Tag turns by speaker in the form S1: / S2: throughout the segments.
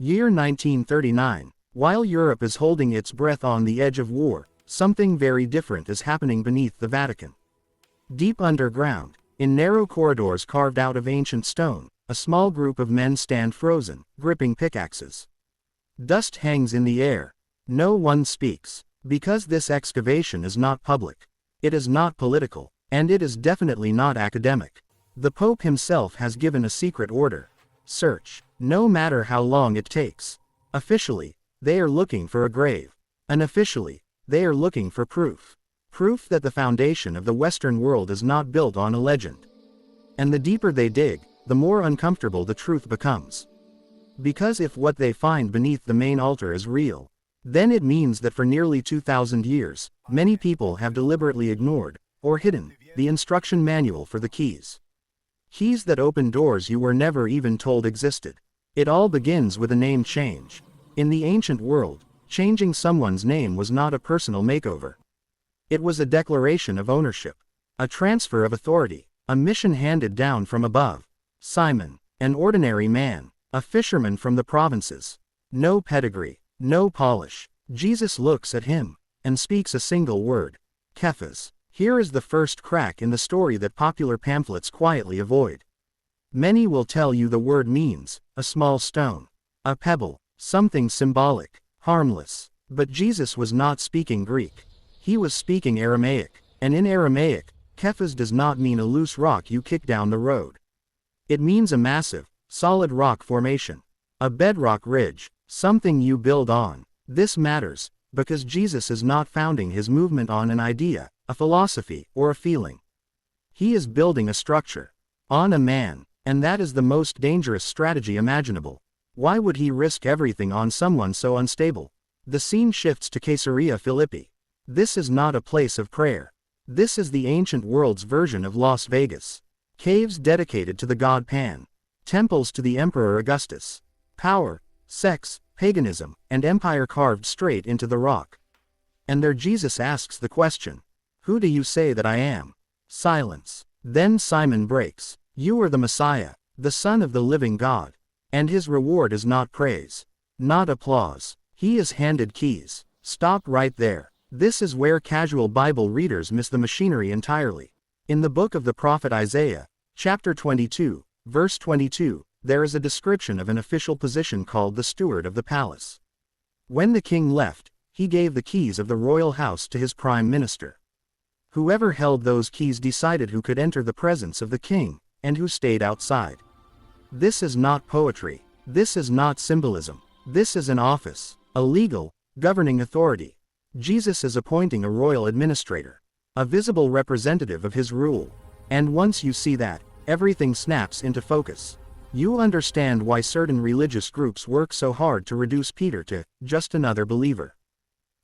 S1: Year 1939. While Europe is holding its breath on the edge of war, something very different is happening beneath the Vatican. Deep underground, in narrow corridors carved out of ancient stone, a small group of men stand frozen, gripping pickaxes. Dust hangs in the air. No one speaks, because this excavation is not public. It is not political, and it is definitely not academic. The Pope himself has given a secret order. Search, no matter how long it takes. Officially, they are looking for a grave. Unofficially, they are looking for proof. Proof that the foundation of the Western world is not built on a legend. And the deeper they dig, the more uncomfortable the truth becomes. Because if what they find beneath the main altar is real, then it means that for nearly 2,000 years, many people have deliberately ignored, or hidden, the instruction manual for the keys. Keys that open doors you were never even told existed. It all begins with a name change. In the ancient world, changing someone's name was not a personal makeover. It was a declaration of ownership, a transfer of authority, a mission handed down from above. Simon, an ordinary man, a fisherman from the provinces. No pedigree, no polish. Jesus looks at him, and speaks a single word. Kephas. Here is the first crack in the story that popular pamphlets quietly avoid. Many will tell you the word means, a small stone, a pebble, something symbolic, harmless. But Jesus was not speaking Greek. He was speaking Aramaic, and in Aramaic, Kephas does not mean a loose rock you kick down the road. It means a massive, solid rock formation, a bedrock ridge, something you build on. This matters, because Jesus is not founding his movement on an idea, a philosophy, or a feeling. He is building a structure, on a man, and that is the most dangerous strategy imaginable. Why would he risk everything on someone so unstable? The scene shifts to Caesarea Philippi. This is not a place of prayer. This is the ancient world's version of Las Vegas. Caves dedicated to the god Pan. Temples to the Emperor Augustus. Power, sex, paganism, and empire carved straight into the rock. And there Jesus asks the question, "Who do you say that I am?" Silence. Then Simon breaks. "You are the Messiah, the Son of the living God." And his reward is not praise, not applause. He is handed keys. Stop right there. This is where casual Bible readers miss the machinery entirely. In the book of the prophet Isaiah, chapter 22, verse 22, there is a description of an official position called the steward of the palace. When the king left, he gave the keys of the royal house to his prime minister. Whoever held those keys decided who could enter the presence of the king, and who stayed outside. This is not poetry. This is not symbolism. This is an office, a legal, governing authority. Jesus is appointing a royal administrator, a visible representative of his rule. And once you see that, everything snaps into focus. You'll understand why certain religious groups work so hard to reduce Peter to just another believer.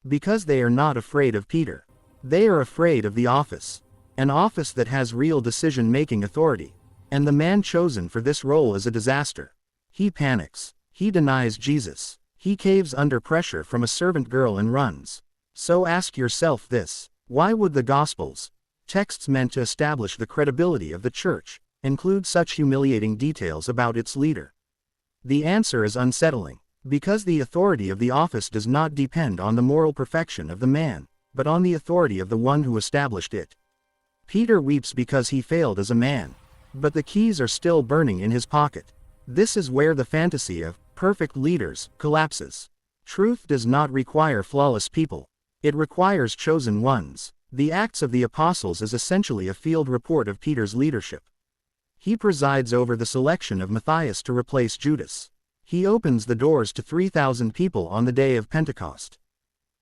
S1: Because they are not afraid of Peter. They are afraid of the office. An office that has real decision-making authority. And the man chosen for this role is a disaster. He panics. He denies Jesus. He caves under pressure from a servant girl and runs. So ask yourself this: why would the Gospels, texts meant to establish the credibility of the church, include such humiliating details about its leader? The answer is unsettling. Because the authority of the office does not depend on the moral perfection of the man, but on the authority of the one who established it. Peter weeps because he failed as a man. But the keys are still burning in his pocket. This is where the fantasy of perfect leaders collapses. Truth does not require flawless people. It requires chosen ones. The Acts of the Apostles is essentially a field report of Peter's leadership. He presides over the selection of Matthias to replace Judas. He opens the doors to 3,000 people on the day of Pentecost.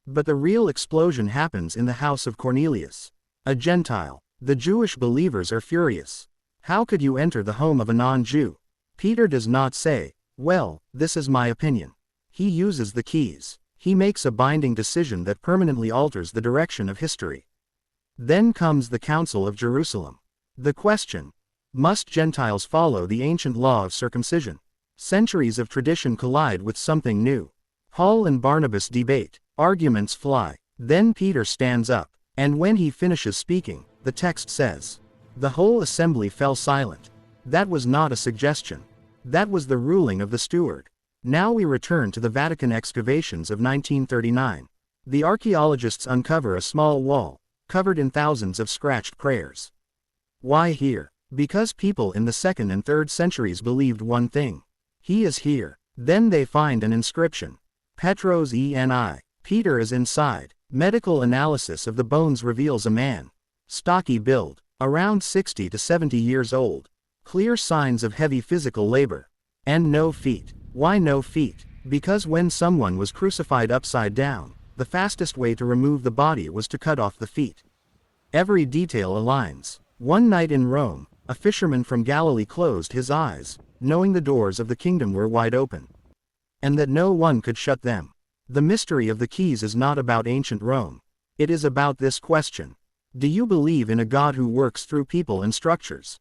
S1: But the real explosion happens in the house of Cornelius, a Gentile. The Jewish believers are furious. How could you enter the home of a non-Jew? Peter does not say, "Well, this is my opinion." He uses the keys. He makes a binding decision that permanently alters the direction of history. Then comes the Council of Jerusalem. The question: must Gentiles follow the ancient law of circumcision? Centuries of tradition collide with something new. Paul and Barnabas debate. Arguments fly. Then Peter stands up. And when he finishes speaking, the text says, "The whole assembly fell silent." That was not a suggestion. That was the ruling of the steward. Now we return to the Vatican excavations of 1939. The archaeologists uncover a small wall, covered in thousands of scratched prayers. Why here? Because people in the 2nd and 3rd centuries believed one thing. He is here. Then they find an inscription. Petros Eni. Peter is inside. Medical analysis of the bones reveals a man. Stocky build. Around 60 to 70 years old. Clear signs of heavy physical labor. And no feet. Why no feet? Because when someone was crucified upside down, the fastest way to remove the body was to cut off the feet. Every detail aligns. One night in Rome, a fisherman from Galilee closed his eyes, knowing the doors of the kingdom were wide open, and that no one could shut them. The mystery of the keys is not about ancient Rome. It is about this question. Do you believe in a God who works through people and structures?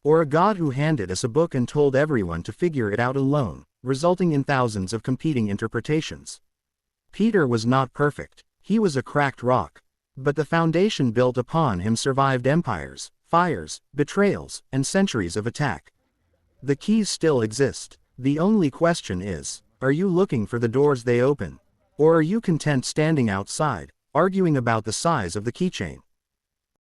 S1: Or a God who handed us a book and told everyone to figure it out alone, resulting in thousands of competing interpretations? Peter was not perfect. He was a cracked rock. But the foundation built upon him survived empires, fires, betrayals, and centuries of attack. The keys still exist. The only question is, are you looking for the doors they open? Or are you content standing outside, arguing about the size of the keychain?